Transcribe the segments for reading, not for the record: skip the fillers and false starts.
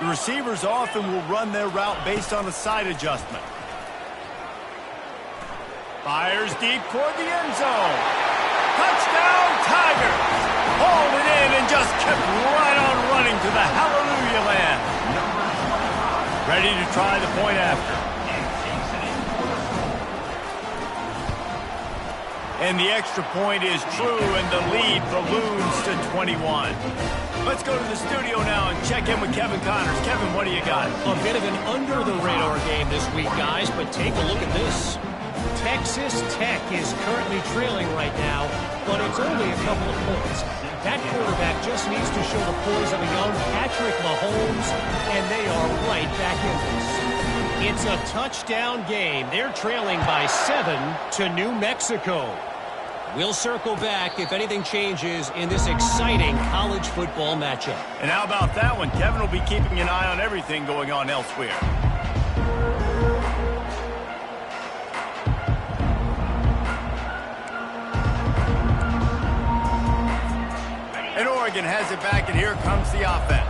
The receivers often will run their route based on a side adjustment. Fires deep toward the end zone. Touchdown, Tigers! Hauled it in and just kept right on running to the hallelujah land. Ready to try the point after. And the extra point is true, and the lead balloons to 21. Let's go to the studio now and check in with Kevin Connors. Kevin, what do you got? A bit of an under-the-radar game this week, guys, but take a look at this. Texas Tech is currently trailing right now, but it's only a couple of points. That quarterback just needs to show the poise of a young Patrick Mahomes, and they are right back in this. It's a touchdown game. They're trailing by 7 to New Mexico. We'll circle back if anything changes in this exciting college football matchup. And how about that one? Kevin will be keeping an eye on everything going on elsewhere. And Oregon has it back, and here comes the offense.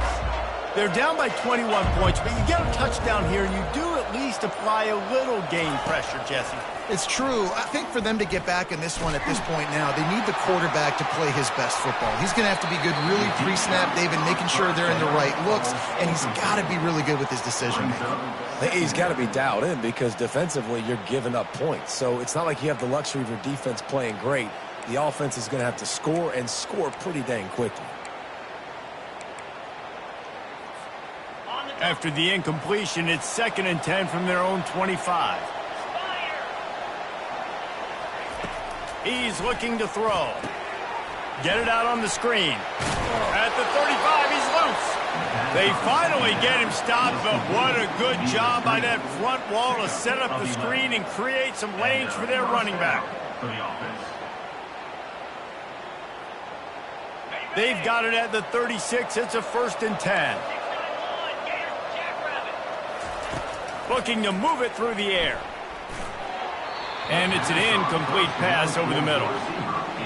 They're down by 21 points, but you get a touchdown here, and you do at least apply a little game pressure, Jesse. It's true. I think for them to get back in this one at this point now, they need the quarterback to play his best football. He's going to have to be good really pre-snap, David, making sure they're in the right looks, and he's got to be really good with his decision-making. He's got to be dialed in because defensively you're giving up points. So it's not like you have the luxury of your defense playing great. The offense is going to have to score and score pretty dang quickly. After the incompletion, it's 2nd and 10 from their own 25. He's looking to throw. Get it out on the screen. At the 35, he's loose. They finally get him stopped, but what a good job by that front wall to set up the screen and create some lanes for their running back. They've got it at the 36. It's a 1st and 10. Looking to move it through the air. And it's an incomplete pass over the middle.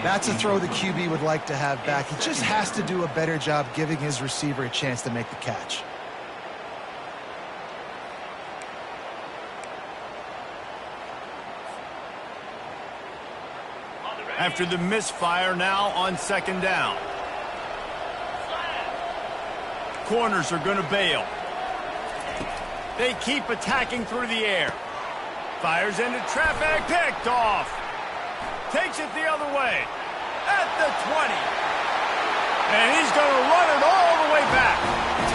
That's a throw the QB would like to have back. He just has to do a better job giving his receiver a chance to make the catch. After the misfire, now on 2nd down. Corners are going to bail. They keep attacking through the air. Fires into traffic, picked off. Takes it the other way. At the 20. And he's going to run it all the way back.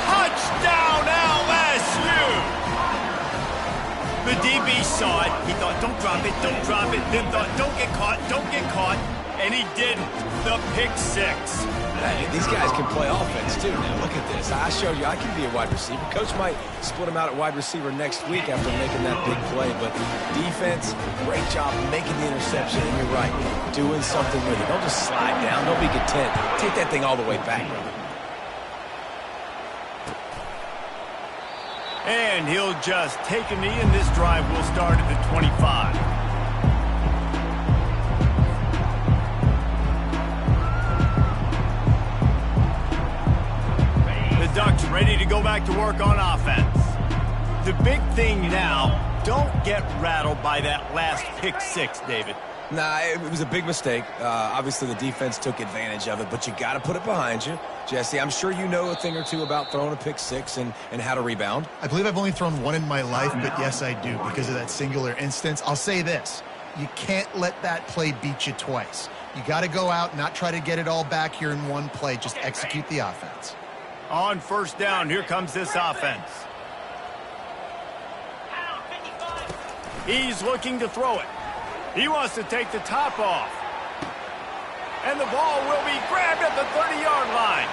Touchdown, LSU! The DB saw it. He thought, don't drop it, don't drop it. Then thought, don't get caught, don't get caught. And he didn't. The pick 6. Hey, these guys can play offense, too. Now, look at this. I showed you I can be a wide receiver. Coach might split him out at wide receiver next week after making that big play. But defense, great job making the interception. And you're right, doing something with it. Don't just slide down. Don't be content. Take that thing all the way back, brother. And he'll just take a knee, and this drive will start at the 25. Ducks ready to go back to work on offense. The big thing now, don't get rattled by that last pick 6, David. Nah, it was a big mistake. Obviously, the defense took advantage of it, but you got to put it behind you. Jesse, I'm sure you know a thing or two about throwing a pick 6 and how to rebound. I believe I've only thrown one in my life, but yes, I do because of that singular instance. I'll say this. You can't let that play beat you twice. You got to go out, not try to get it all back here in one play. Just execute the offense. On 1st down, here comes this offense. He's looking to throw it. He wants to take the top off. And the ball will be grabbed at the 30-yard line.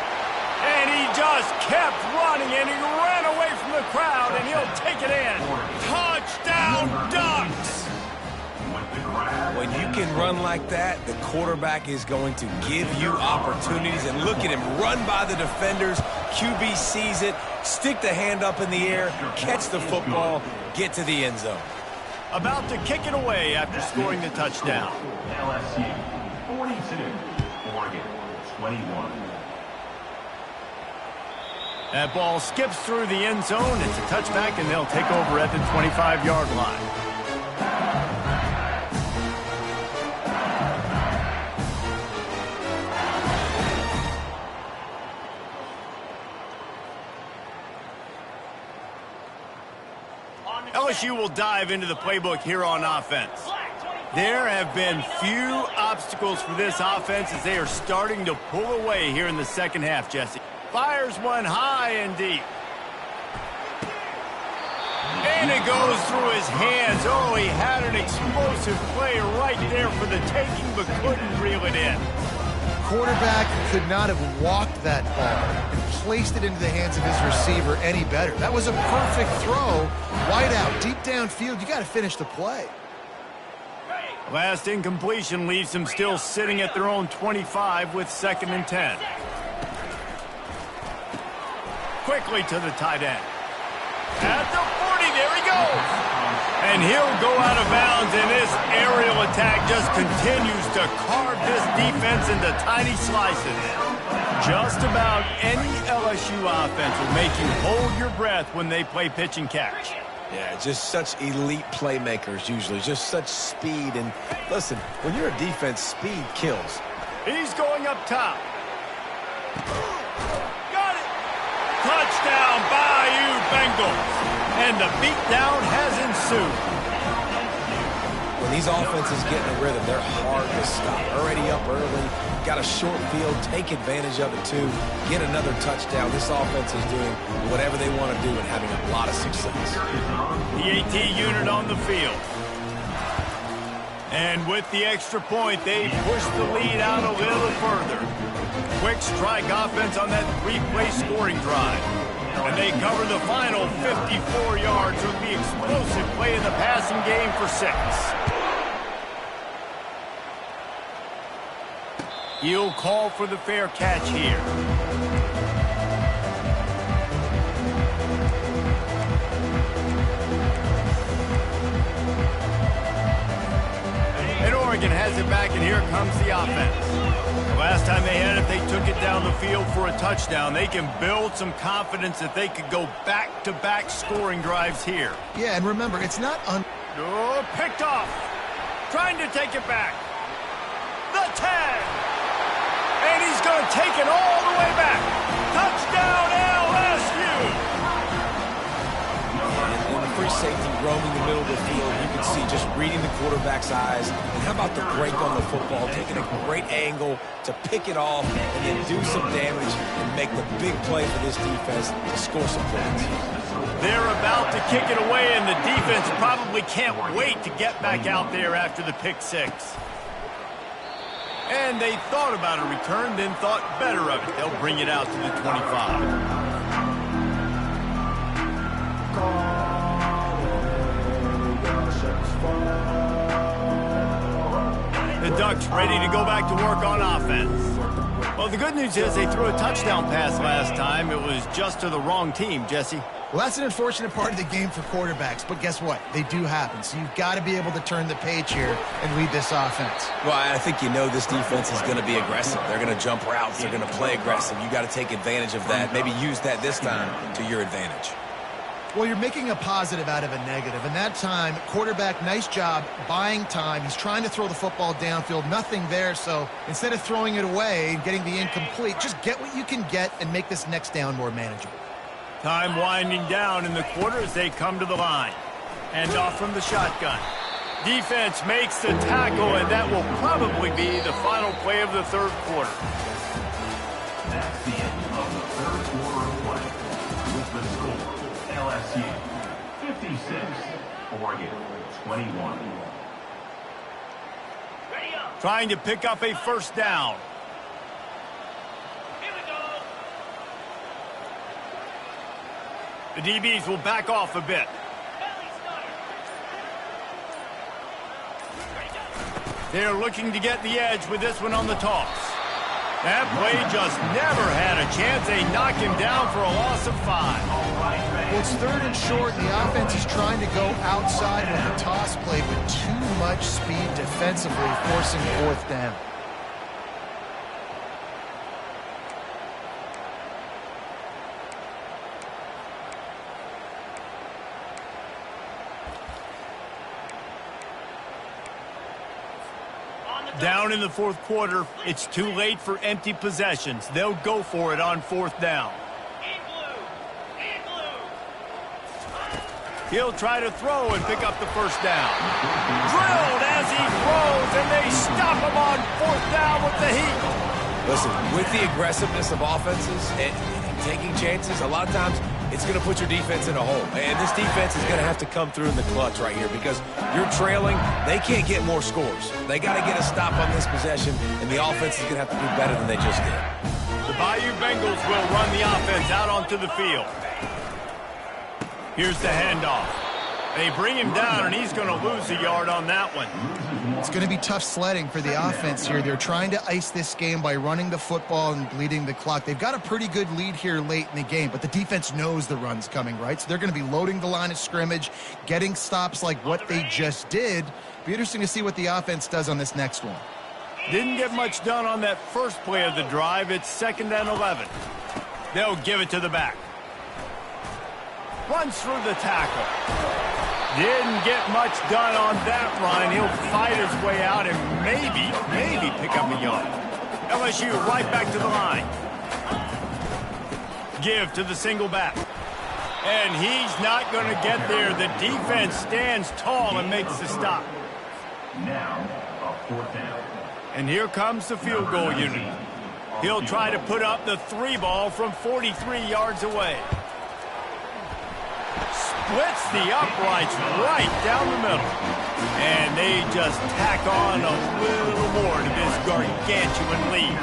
And he just kept running, and he ran away from the crowd, and he'll take it in. Touchdown, Ducks! When you can run like that, the quarterback is going to give you opportunities. And look at him run by the defenders. QB sees it, stick the hand up in the air, catch the football, get to the end zone. About to kick it away after scoring the touchdown. LSU 42, Oregon 21. That ball skips through the end zone. It's a touchback, and they'll take over at the 25-yard line. LSU will dive into the playbook here on offense. There have been few obstacles for this offense as they are starting to pull away here in the second half, Jesse. Fires one high and deep. And it goes through his hands. Oh, he had an explosive play right there for the taking, but couldn't reel it in. Quarterback could not have walked that ball and placed it into the hands of his receiver any better. That was a perfect throw. Wide out, deep downfield. You got to finish the play. Last incompletion leaves them still sitting at their own 25 with 2nd and 10. Quickly to the tight end. At the 40, there he goes. And he'll go out of bounds, and this aerial attack just continues to carve this defense into tiny slices. Just about any LSU offense will make you hold your breath when they play pitch and catch. Yeah, just such elite playmakers usually, just such speed. And listen, when you're a defense, speed kills. He's going up top. Got it! Touchdown, Bayou Bengals. And the beatdown has ensued. When these offenses get in a rhythm, they're hard to stop. Already up early, got a short field, take advantage of it too, get another touchdown. This offense is doing whatever they want to do and having a lot of success. The AT unit on the field. And with the extra point, they push the lead out a little further. Quick strike offense on that 3-play scoring drive. And they cover the final 54 yards with the explosive play in the passing game for 6. He'll call for the fair catch here. And Oregon has it back, and here comes the offense. The last time they had it, they took it down the field for a touchdown. They can build some confidence that they could go back-to-back scoring drives here. Yeah, and remember, it's not Oh, picked off. Trying to take it back. The tag. And he's going to take it all the way back. Touchdown, LSU. And the free safety roaming the middle of the field, you can see just reading the quarterback's eyes. And how about the break on the football, taking a great angle to pick it off and then do some damage and make the big play for this defense to score some points. They're about to kick it away, and the defense probably can't wait to get back out there after the pick 6. And they thought about a return, then thought better of it. They'll bring it out to the 25. The Ducks ready to go back to work on offense. Well, the good news is they threw a touchdown pass last time. It was just to the wrong team, Jesse. Well, that's an unfortunate part of the game for quarterbacks, but guess what? They do happen, so you've got to be able to turn the page here and lead this offense. Well, I think you know this defense is going to be aggressive. They're going to jump routes. They're going to play aggressive. You got to take advantage of that. Maybe use that this time to your advantage. Well, you're making a positive out of a negative, and that time, quarterback, nice job buying time. He's trying to throw the football downfield, nothing there, so instead of throwing it away and getting the incomplete, just get what you can get and make this next down more manageable. Time winding down in the quarter as they come to the line. And off from the shotgun. Defense makes the tackle, and that will probably be the final play of the third quarter. That's the end of the third quarter of play. With the score, LSU 56, Oregon 21. Trying to pick up a first down. The DBs will back off a bit. They're looking to get the edge with this one on the toss. That play just never had a chance. They knock him down for a loss of 5. Well, it's third and short, and the offense is trying to go outside with the toss play, but too much speed defensively, forcing fourth down. Down in the fourth quarter, it's too late for empty possessions. They'll go for it on fourth down. He'll try to throw and pick up the first down. Drilled as he throws, and they stop him on fourth down with the heat. Listen, with the aggressiveness of offenses and taking chances, a lot of times it's going to put your defense in a hole. And this defense is going to have to come through in the clutch right here because you're trailing. They can't get more scores. They got to get a stop on this possession, and the offense is going to have to do better than they just did. The Bayou Bengals will run the offense out onto the field. Here's the handoff. They bring him down, and he's going to lose a yard on that one. It's going to be tough sledding for the offense here. They're trying to ice this game by running the football and bleeding the clock. They've got a pretty good lead here late in the game, but the defense knows the run's coming, right? So they're going to be loading the line of scrimmage, getting stops like what they just did. Be interesting to see what the offense does on this next one. Didn't get much done on that first play of the drive. It's 2nd and 11. They'll give it to the back. Runs through the tackle. Didn't get much done on that run. He'll fight his way out and maybe pick up a yard. LSU right back to the line. Give to the single back. And he's not going to get there. The defense stands tall and makes the stop. Now, a fourth down. And here comes the field goal unit. He'll try to put up the 3 ball from 43 yards away. Splits the uprights right down the middle. And they just tack on a little more to this gargantuan lead.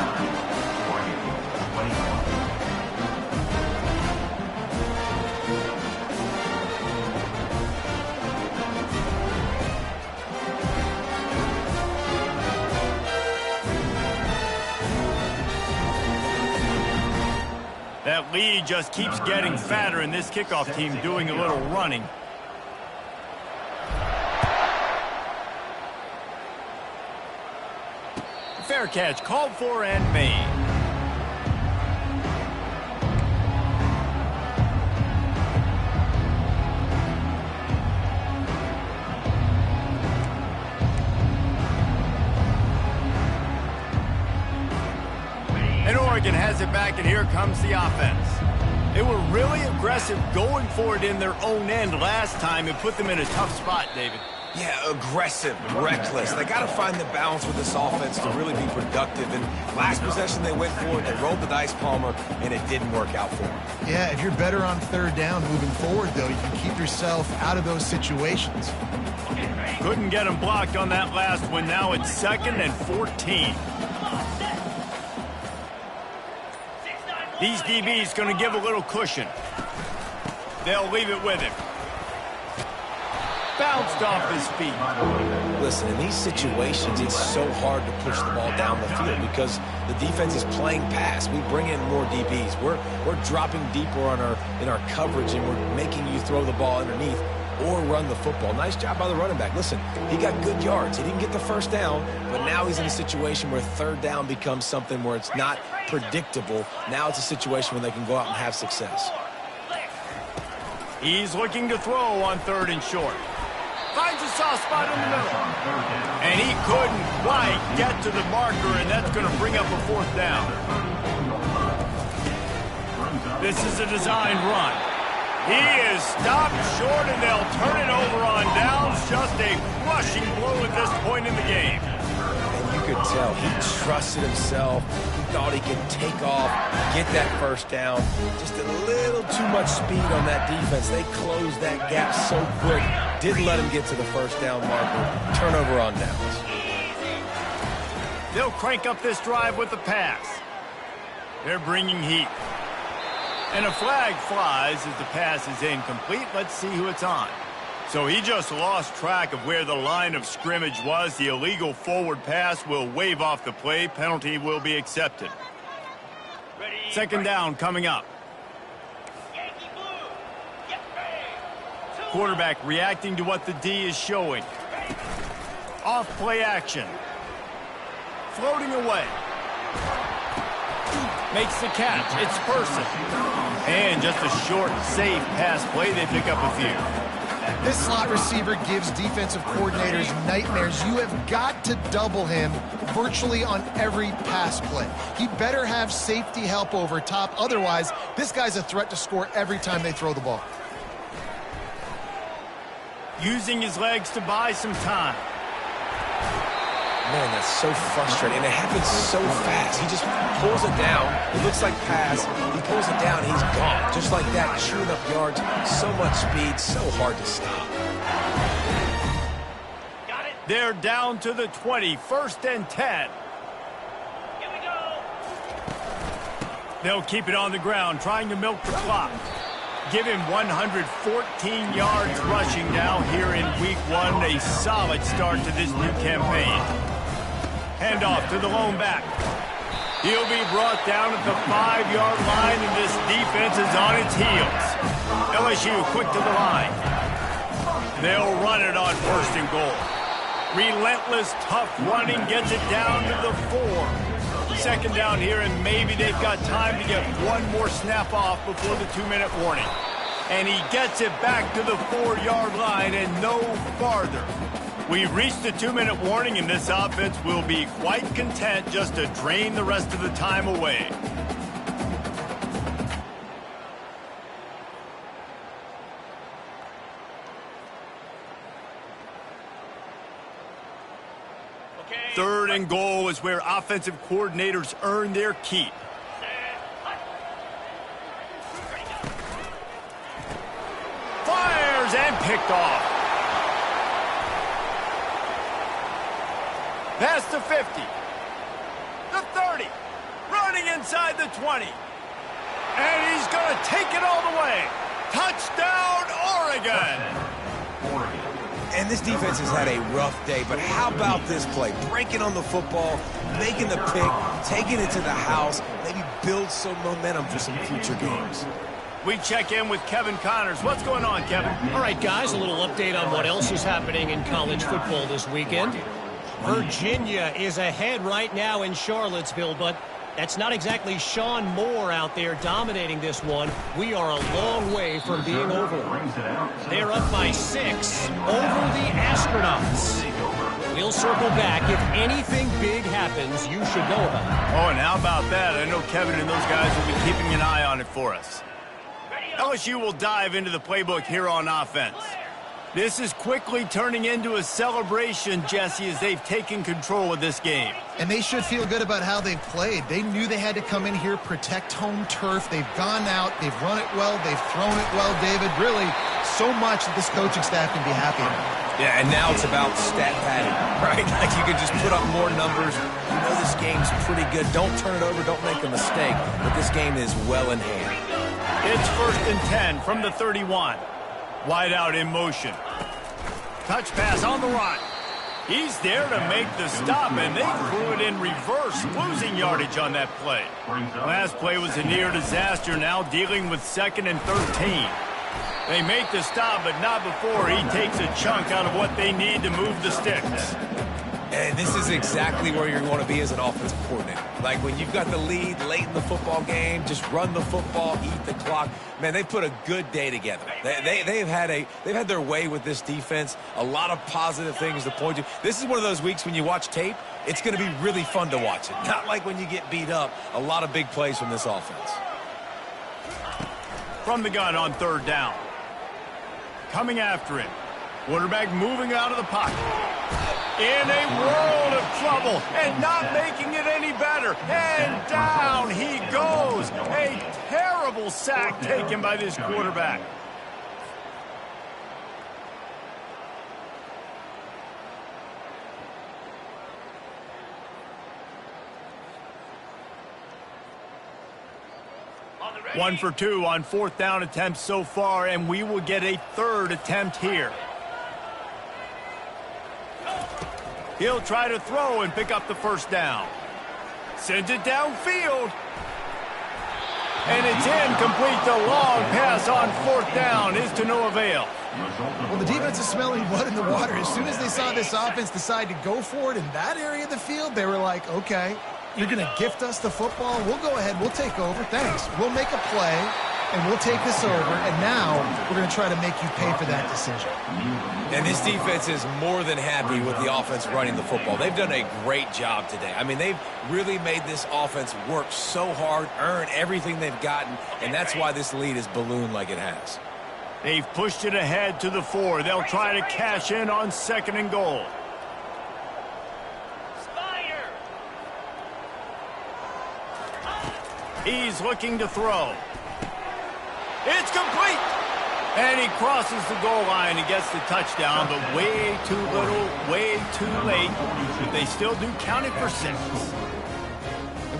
That lead just keeps getting fatter, and this kickoff team doing a little running. Fair catch called for and made. And Oregon has it back, and here comes the offense. They were really aggressive going for it in their own end last time and put them in a tough spot, David. Yeah, aggressive, reckless. They got to find the balance with this offense to really be productive. And last possession they went for it, they rolled the dice, Palmer, and it didn't work out for them. Yeah, if you're better on third down moving forward, though, you can keep yourself out of those situations. Couldn't get him blocked on that last one. Now it's 2nd and 14. These DBs going to give a little cushion. They'll leave it with him. Bounced off his feet. Listen, in these situations, it's so hard to push the ball down the field because the defense is playing pass. We bring in more DBs. We're dropping deeper in our coverage, and we're making you throw the ball underneath or run the football. Nice job by the running back. Listen, he got good yards. He didn't get the first down, but now he's in a situation where third down becomes something where it's not predictable. Now it's a situation where they can go out and have success. He's looking to throw on 3rd and short. Finds a soft spot in the middle. And he couldn't quite get to the marker, and that's going to bring up a 4th down. This is a designed run. He is stopped short, and they'll turn it over on downs. Just a crushing blow at this point in the game. And you could tell he trusted himself. He thought he could take off, get that first down. Just a little too much speed on that defense. They closed that gap so quick. Didn't let him get to the first down marker. Turnover on downs. They'll crank up this drive with the pass. They're bringing heat. And a flag flies as the pass is incomplete. Let's see who it's on. So he just lost track of where the line of scrimmage was. The illegal forward pass will wave off the play. Penalty will be accepted. 2nd down coming up. Quarterback reacting to what the D is showing. Off play action. Floating away. Makes the catch. It's Person. And just a short, safe pass play. They pick up a few. This slot receiver gives defensive coordinators nightmares. You have got to double him virtually on every pass play. He better have safety help over top. Otherwise, this guy's a threat to score every time they throw the ball. Using his legs to buy some time. Man, that's so frustrating, and it happens so fast. He just pulls it down. It looks like pass. He pulls it down, he's gone. Just like that, chewing up yards. So much speed, so hard to stop. Got it. They're down to the 20, 1st and 10. Here we go. They'll keep it on the ground, trying to milk the clock. Give him 114 yards rushing now here in week 1. A solid start to this new campaign. Handoff to the lone back. He'll be brought down at the 5-yard line, and this defense is on its heels. LSU quick to the line. They'll run it on 1st and goal. Relentless, tough running gets it down to the 4. 2nd down here, and maybe they've got time to get one more snap off before the 2-minute warning. And he gets it back to the 4-yard line and no farther. We've reached the 2-minute warning, and this offense will be quite content just to drain the rest of the time away. Okay. 3rd and goal is where offensive coordinators earn their keep. Fires and picked off. Past the 50. The 30. Running inside the 20. And he's going to take it all the way. Touchdown, Oregon. And this defense has had a rough day, but how about this play? Breaking on the football, making the pick, taking it to the house, maybe build some momentum for some future games. We check in with Kevin Connors. What's going on, Kevin? All right, guys, a little update on what else is happening in college football this weekend. Virginia is ahead right now in Charlottesville, but that's not exactly Sean Moore out there dominating this one. We are a long way from being over. They're up by 6 over the Astronauts. We'll circle back. If anything big happens, you should know about it. Oh, and how about that? I know Kevin and those guys will be keeping an eye on it for us. LSU will dive into the playbook here on offense. This is quickly turning into a celebration, Jesse, as they've taken control of this game. And they should feel good about how they've played. They knew they had to come in here, protect home turf. They've gone out, they've run it well, they've thrown it well, David. Really, so much that this coaching staff can be happy about. Yeah, and now it's about stat padding, right? Like you can just put up more numbers. You know this game's pretty good. Don't turn it over, don't make a mistake. But this game is well in hand. It's 1st and 10 from the 31. Wide out in motion. Touch pass on the run. He's there to make the stop, and they threw it in reverse, losing yardage on that play. Last play was a near disaster, now dealing with 2nd and 13. They make the stop, but not before he takes a chunk out of what they need to move the sticks. And this is exactly where you want to be as an offensive coordinator. Like when you've got the lead late in the football game, just run the football, eat the clock. Man, they put a good day together. They've had their way with this defense. A lot of positive things to point to. This is one of those weeks when you watch tape, it's going to be really fun to watch it. Not like when you get beat up. A lot of big plays from this offense. From the gun on 3rd down. Coming after him. Quarterback moving out of the pocket. In a world of trouble and not making it any better. And down he goes. A terrible sack taken by this quarterback. One for 2 on 4th down attempts so far, and we will get a 3rd attempt here. He'll try to throw and pick up the 1st down. Sends it downfield. And it's incomplete. The long pass on 4th down is to no avail. Well, the defense is smelling blood in the water. As soon as they saw this offense decide to go for it in that area of the field, they were like, okay, you're going to gift us the football. We'll go ahead. We'll take over. Thanks. We'll make a play, and we'll take this over. And now we're going to try to make you pay for that decision. And this defense is more than happy with the offense running the football. They've done a great job today. I mean, they've really made this offense work so hard, earn everything they've gotten, and that's why this lead is ballooned like it has. They've pushed it ahead to the 4. They'll try to cash in on 2nd and goal. He's looking to throw. It's complete. And he crosses the goal line and gets the touchdown, but way too little, way too late. But they still do count it for 6.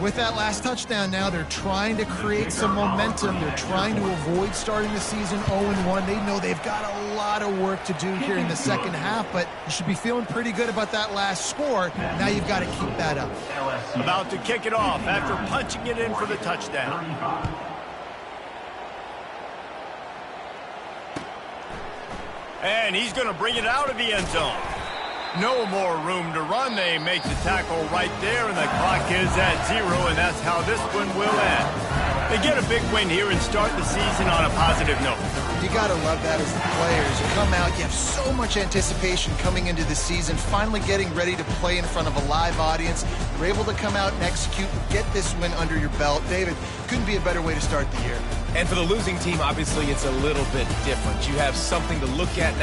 With that last touchdown now, they're trying to create some momentum. They're trying to avoid starting the season 0-1. They know they've got a lot of work to do here in the second half, but you should be feeling pretty good about that last score. Now you've got to keep that up. About to kick it off after punching it in for the touchdown. And he's going to bring it out of the end zone. No more room to run. They make the tackle right there, and the clock is at 0, and that's how this one will end. They get a big win here and start the season on a positive note. You got to love that as the players. You come out, you have so much anticipation coming into the season, finally getting ready to play in front of a live audience. You're able to come out and execute, get this win under your belt. David, couldn't be a better way to start the year. And for the losing team, obviously, it's a little bit different. You have something to look at now.